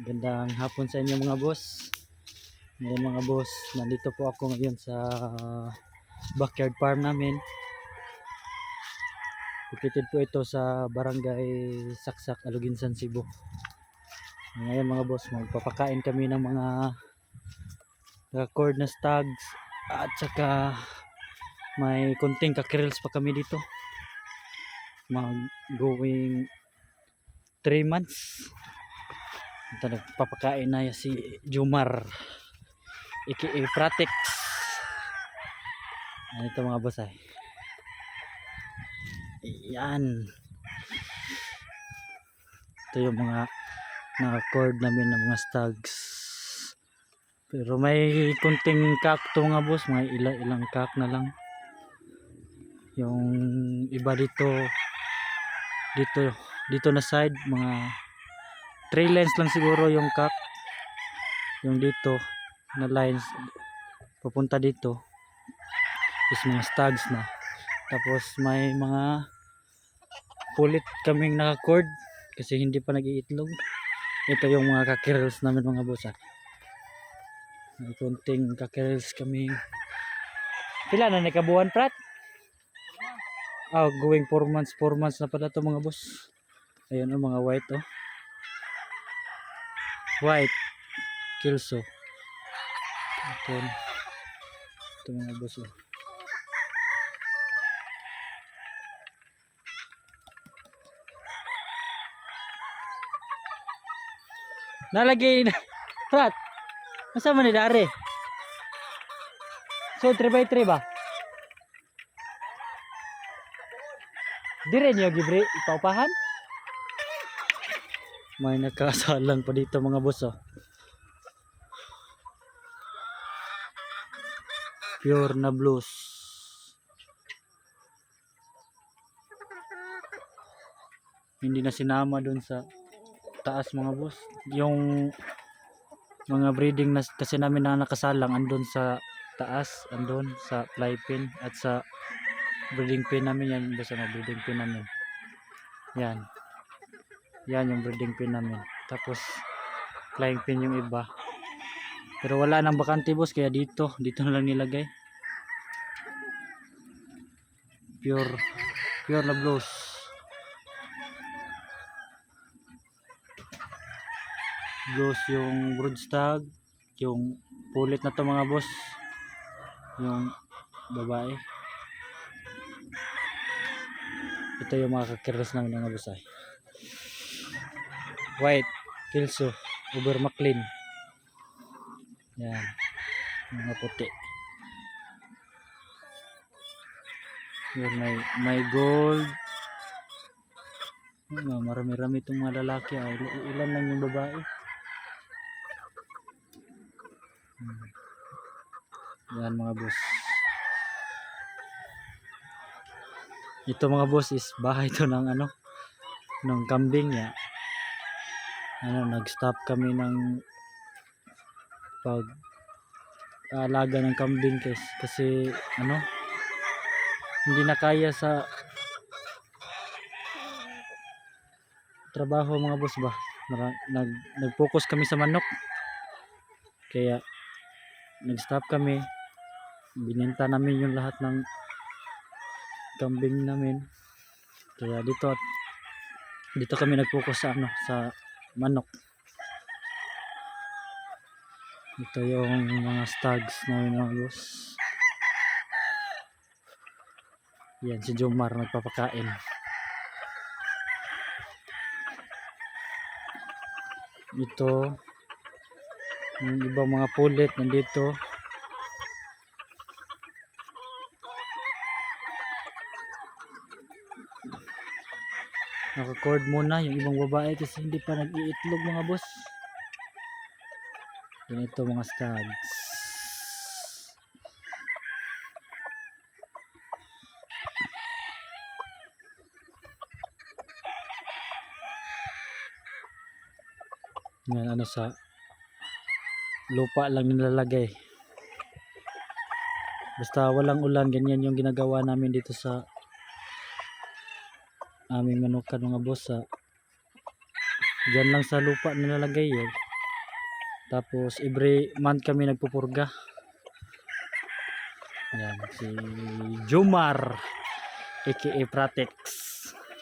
Gandang hapon sa inyo mga boss. Ngayon mga boss, nandito po ako ngayon sa backyard farm namin. Located po ito sa barangay Saksak, Aluginsan, Cebu. Ngayon mga boss, magpapakain kami ng mga record na stags at saka may konting kakirils pa kami dito. Mag going 3 months. Ito nagpapakain na si Jumar aka Pratex. Ito mga boss ay. Yan. Ito yung mga na-record namin ng mga stags. Pero may kunting kak to mga boss, may ilang kak na lang. Yung iba dito na side, mga 3 lines lang siguro yung kak. Yung dito na lines papunta dito is mga stags na. Tapos may mga pulit kaming naka-cord kasi hindi pa nag-iitlog. Ito yung mga kakirils namin mga boss. May konting kakirils kami. Pila na nakabuhan prat? Going 4 months. 4 months na pala to mga boss. Ayun ang mga white white kilso. Ito mga boss nalagay na prat. Masa man ni dari? So 3x3 ba? Dire niyo gibre ipaupahan? May nakasalang pa dito mga boss Pure na blues. Hindi na sinama doon sa taas mga boss. Yung mga breeding na kasi namin na nakasalang andun sa taas, andun sa fly pin at sa breeding pin namin. Yan boss ang breeding pin namin. Yan yung breeding pin namin. Tapos flying pin yung iba. Pero wala nang bakante boss, kaya dito na lang nilagay. Pure na blues. Blues yung broodstag, yung pulit na to mga boss, yung babae. Ito yung mga kakirlos namin mga boss white kilso over maclean. Yan mga puti. Yan may gold. Marami-rami itong mga lalaki. Ilan lang yung babae. Yan mga boss. Ito mga boss is bahay to ng ng kambing ya. Nag-stop kami ng pag-aalaga ng kambing kasi hindi na kaya sa trabaho mga boss ba. Nag-focus kami sa manok. Kaya nag-stop kami. Binenta namin yung lahat ng kambing namin. Kaya dito kami nag-focus sa manok. Ito yung mga stags namin mga boss. Yan si Jomar nagpapakain. Ito yung ibang mga pulit nandito. Naka-cord muna yung ibang babae kasi hindi pa nag-iitlog mga boss. Ganito mga stags. Yan sa lupa lang nilalagay. Basta walang ulan, ganyan yung ginagawa namin dito sa aming manukan mga boss. Diyan lang sa lupa nilalagay Tapos every month kami nagpupurga. Yan, si Jomar aka Pratex.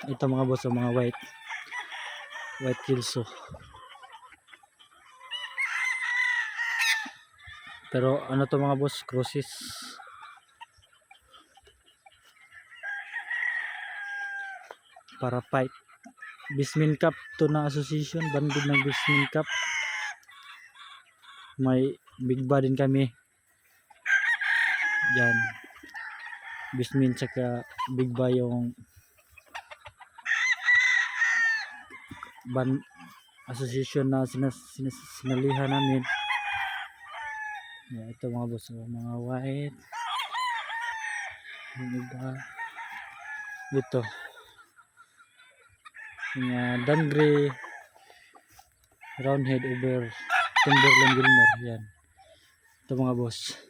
Ito mga boss, mga white kilso. Pero ano to mga boss, cruises. Para fight. Bismin Cup to na association, banded ng Bismin Cup. May big ba din kami. Diyan. Bismin saka big ba yung association na sinalihan namin. Ito mga boss, mga white. Yung iba ito yung Dangre Roundhead over Timberland Gilmore. Yan, ito mga boss.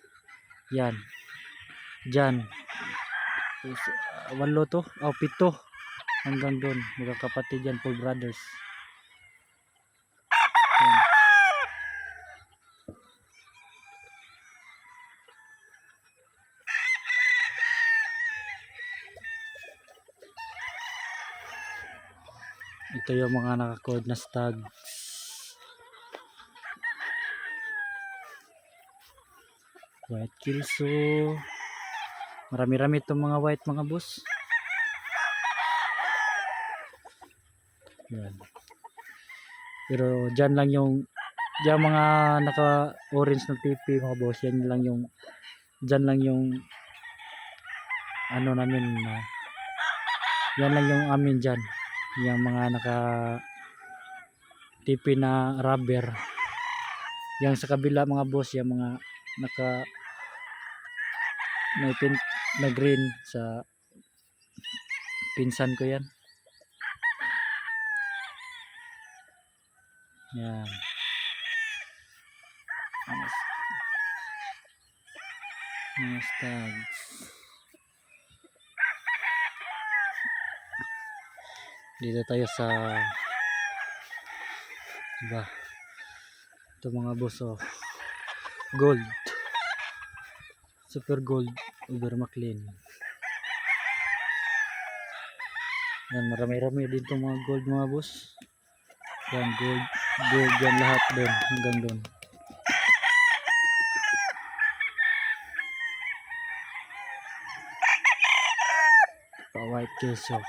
Yan dyan walo to, pito hanggang doon, mga kapatid yan, Paul Brothers. Yan. Ito yung mga naka-code na stags. White kilso. Marami-rami itong mga white mga boss. Yan. Pero dyan lang yung mga naka-orange na pipi mga boss. Yan lang yung dyan lang yung ano namin yan lang yung amin dyan. Yung mga naka tipi na rubber. Yang sa kabila mga boss, yung mga naka may pin na green sa pinsan ko yan. Yan. Mga stags. Dito tayo sa iba. Ito mga boss, gold. Super gold over McLean. Yan, marami-rami din itong mga gold mga boss. Yan, gold yan lahat doon, hanggang doon. Pa-white kilso.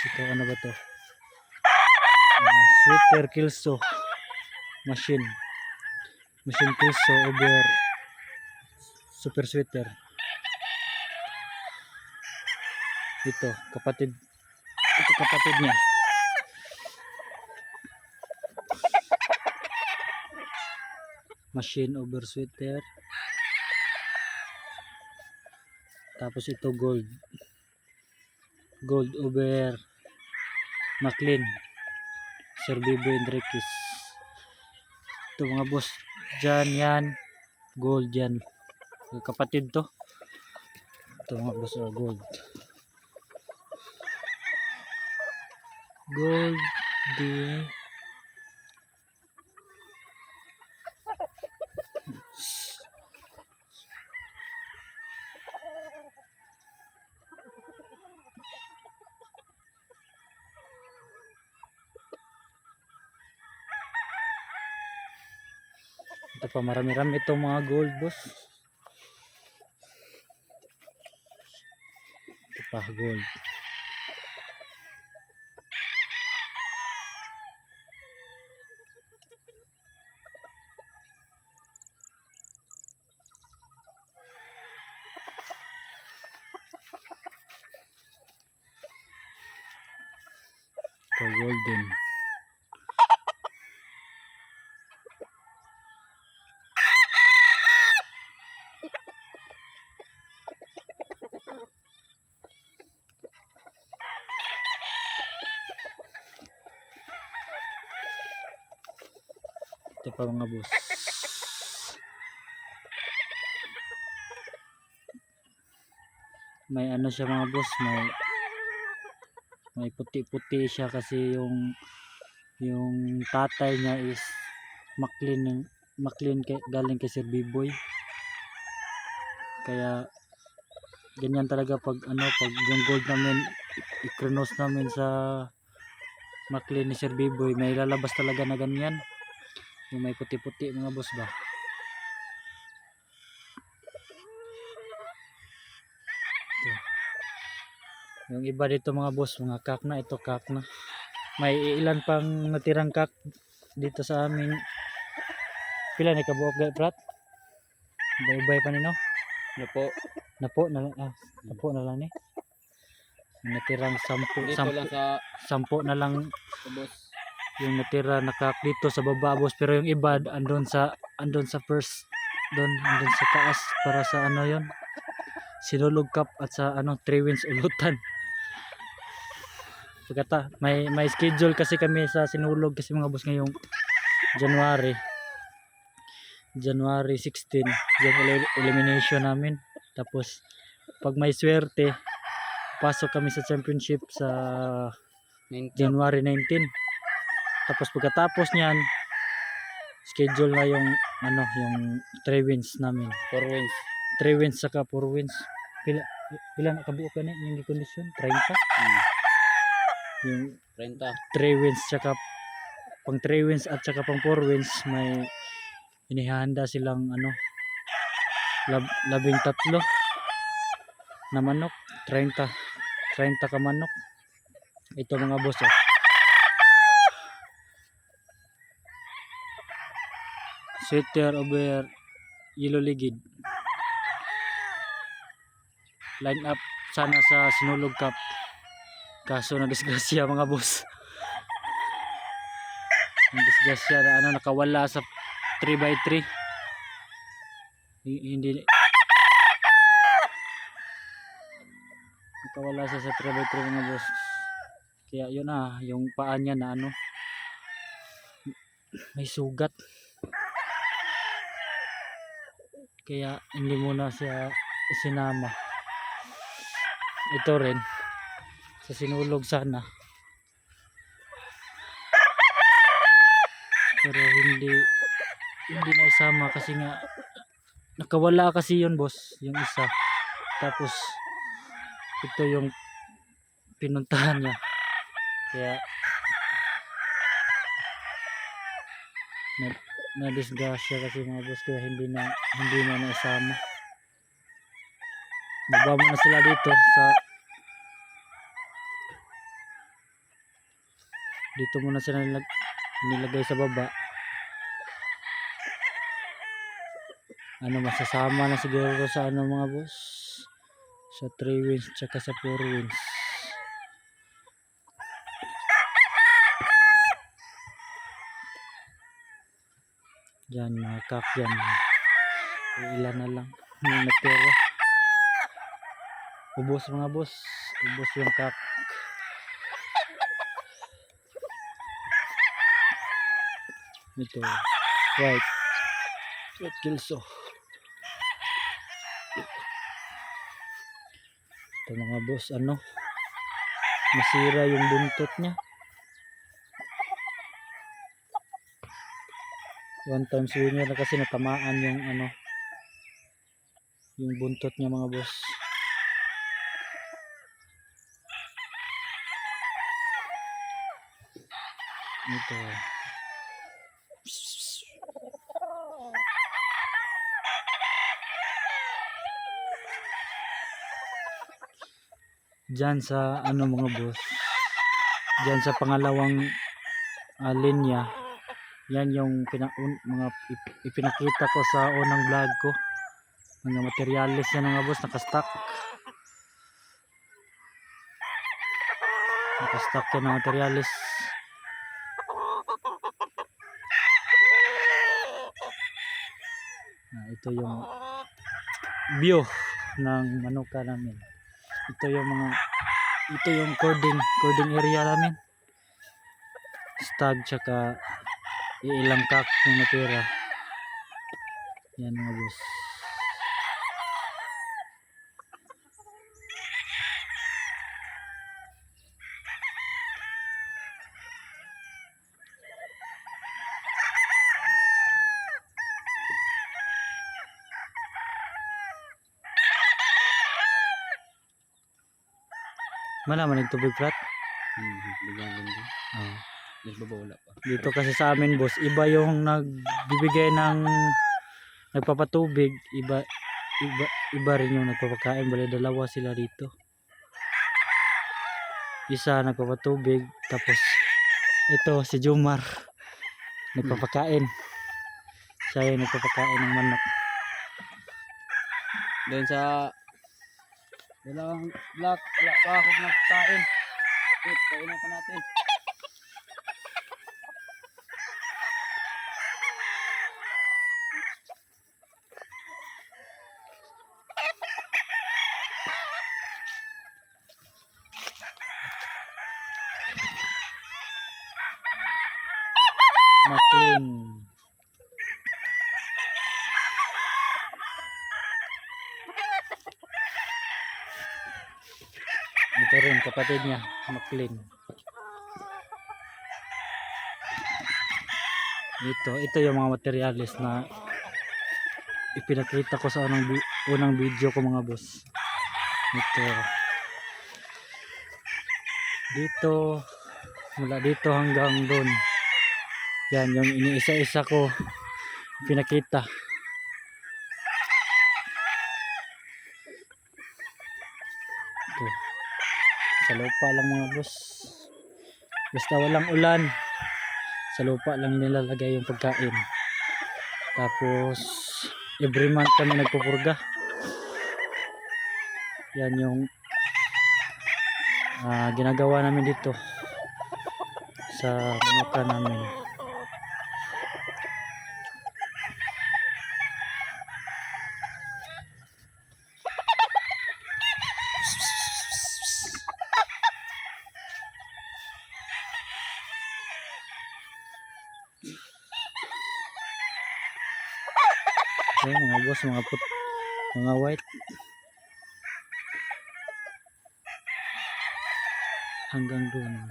Ito ano ba to? Sweater kilso. Machine kilso over super sweater. Ito kapatid niya. Machine over sweater. Tapos ito gold over McLean, Sir Bibo Enriquez. Ito mga boss, dyan yan gold yan, kapatid to. Ito mga boss, gold di ito pa, marami-rami itong mga gold boss. Ito pa gold. Ito golden. Ito pa mga boss. May ano siya mga boss, may may puti-puti siya kasi yung tatay niya is McLean galing kay Sir Biboy. Kaya ganyan talaga pag pag yung gold namin i-cross namin sa McLean ni Sir Biboy, may lalabas talaga na ganyan. Yung may puti-puti mga boss ba. Ito. Yung iba dito mga boss, mga kak na. Ito kak na. May ilan pang natirang kak dito sa amin. Pila ni kabuok ga prat? Bay-bay pa nino? Napo na lang ni. Natirang 10 lang sa 10 na lang boss. yung natira na kak dito sa baba boss, pero yung iba andon sa first andun sa taas para sa yon, Sinulog Cup at sa 3 wins ulutan. Pagkata may schedule kasi kami sa Sinulog kasi mga boss ngayong January 16 yung elimination namin. Tapos pag may swerte pasok kami sa championship sa 19. January 19. Tapos pagkatapos niyan schedule na yung yung 3 wins namin. 4 wins. 3 wins saka 4 wins. Pila na kabuo ka na yung condition? 30? Yung 30. 3 wins saka pang 3 wins at saka pang 4 wins may inihanda silang 13 na manok. 30 ka manok. Ito mga boss Sweater over Yellow Ligid. Line up sana sa Sinulog Cup. Kaso na disgrasya mga boss. Ang disgrasya na nakawala sa 3x3. Hindi nakawala sa 3x3 mga boss. Kaya yun yung paa niya na may sugat. Kaya hindi muna siya isinama. Ito rin sa Sinulog sana, pero hindi na isama kasi nga nakawala kasi yun boss, yung isa. Tapos ito yung pinuntahan niya, kaya na disgrasya kasi mga boss, kaya hindi na naisama. Baba mo na sila dito dito muna sila nilagay sa baba. Masasama na siguro sa mga boss, sa 3 wins tsaka sa 4 wins. Diyan mga kak yan, ilan na lang yung natira. Ubos mga boss, ubos yung kak. Ito white kilso. Ito mga boss, masira yung buntot niya. One time winner na kasi natamaan yung buntot niya mga boss. Ito dyan sa mga boss, dyan sa pangalawang linya, yan yung mga ipinakita ko sa unang vlog ko, mga materialis yan mga boss, nakastock yan ng materialis. Ito yung view ng manuka namin. Ito yung cording area namin. Stag tsaka ilang kak yung natira. Yan mga boss. Malaman ng tubig flat. Bigyan din din. Oh. Mas babawala pa. Dito kasi sa amin boss, iba yung nagbibigay ng nagpapatubig, iba rin yung nagpapakain. Bali dalawa sila dito. Isa nagpapatubig, tapos ito si Jumar nagpapakain. Siya yung nagpapakain ng manok. Doon sa dalawang block, wala pa ako nagkain. Kainan pa natin. Maclean. Ito rin kapatid niya, Maclean. Ito yung mga materialis na ipinakita ko sa unang video ko mga boss. Dito mula dito hanggang doon. Yan yung iniisa-isa ko pinakita. Ito. Sa lupa lang mga boss. Basta walang ulan, sa lupa lang nilalagay yung pagkain. Tapos every month kami nagpupurga. Yan yung ginagawa namin dito sa manukan namin. Ayan mga boss, mga white hanggang doon.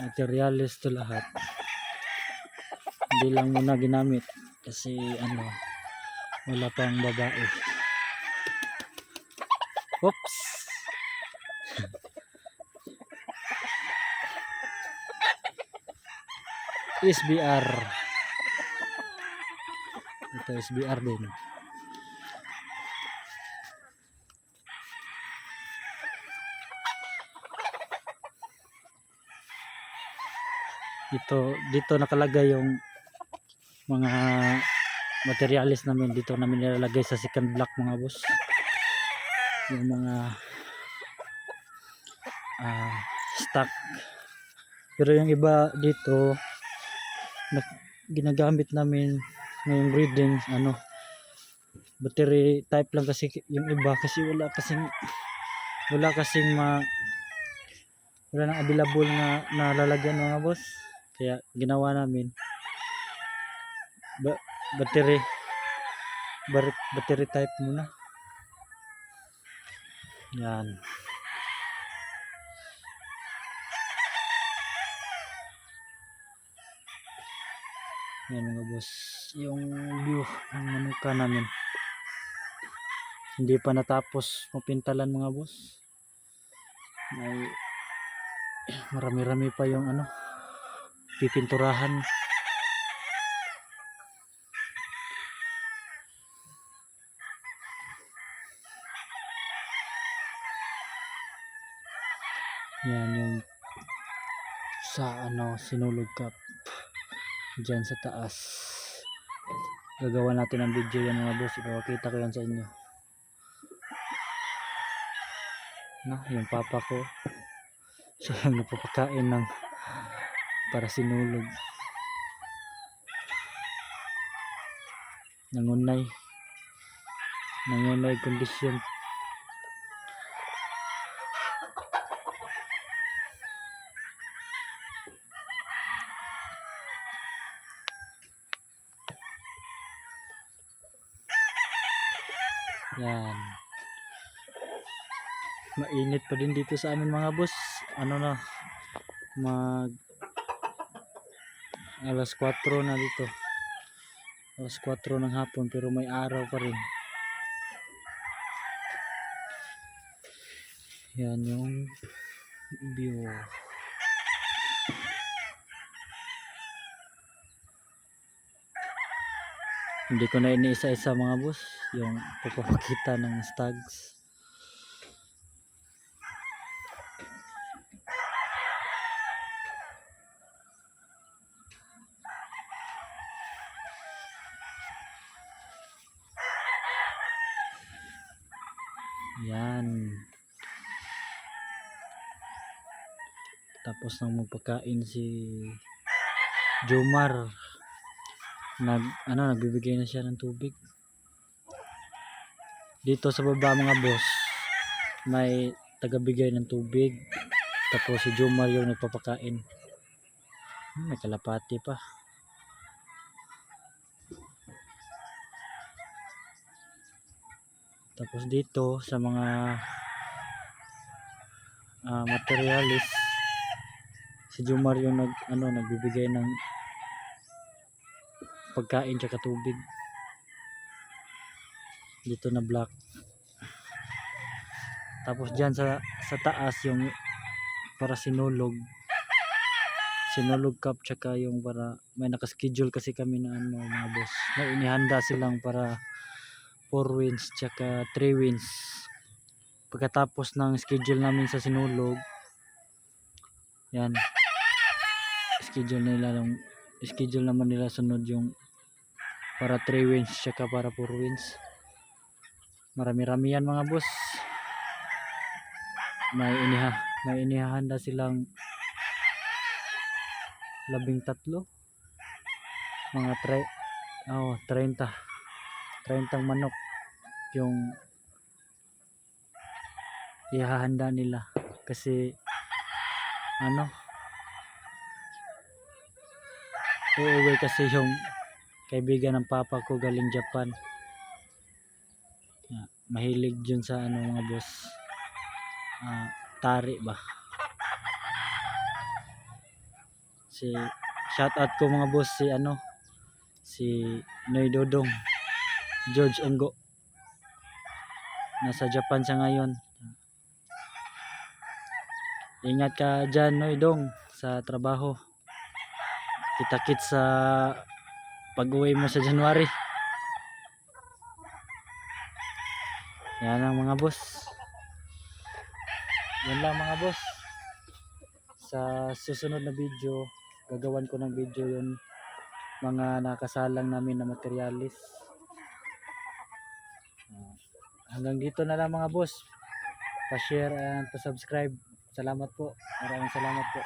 Materialis to lahat. Hindi lang muna ginamit kasi wala pang babae. Oops. SBR. Ito SBR din. Dito nakalagay yung mga materialis namin. Dito namin nilalagay sa second block mga boss. Yung mga stock. Pero yung iba dito ginagamit namin ngayong breeding battery type lang kasi yung iba kasi wala nang available na nalalagyan mga boss, kaya ginawa namin battery type muna. Yan. Yan mga boss, yung view ng manuka namin. Hindi pa natapos mapintalan mga boss. May marami-rami pa yung pipinturahan. Yan yung sa Sinulog Cup dyan sa taas. Gagawa natin ang video yan mga boss, ipapakita ko yan sa inyo yung papa ko siya yung napapakain para sinulog. Nangunay kondisyon. Yan. Mainit pa din dito sa amin mga boss. Alas 4 na dito. Alas 4 ng hapon pero may araw pa rin. Yan yung view. Hindi ko na iniisa-isa mga boss yung pagpapakita ng stags. Yan. Tapos nang magpakain si Jomar, nagbibigay na siya ng tubig. Dito sa baba mga boss, may tagabigay ng tubig. Tapos si Jomar yung nagpapakain. May kalapati pa. Tapos dito sa mga materialis, si Jomar yung nagbibigay ng pagkain tsaka tubig. Dito na black. Tapos dyan sa taas yung para sinulog cup tsaka yung para may nakaschedule kasi kami na mga boss. May inihanda silang para 4 wins tsaka 3 wins. Pagkatapos ng schedule namin sa sinulog, yan, schedule naman nila sunod yung para 3 wins tsaka para 4 wins. Marami-rami yan mga boss. May inihahanda silang 13 mga 30 manok yung ihahanda nila kasi uuwi kasi yung kaibigan ng papa ko galing Japan. Mahilig dyan sa mga boss, tari ba. Shout out ko mga boss si Noy Dodong George Onggo, nasa Japan siya ngayon. Ingat ka dyan Noy Dong sa trabaho. Kita-kits sa pag-uwi mo sa January. Yan ang mga boss. Yan lang mga boss. Sa susunod na video, gagawan ko ng video yung mga nakasalang namin na materialis. Hanggang dito na lang mga boss. Pa-share and pa-subscribe. Salamat po. Maraming salamat po.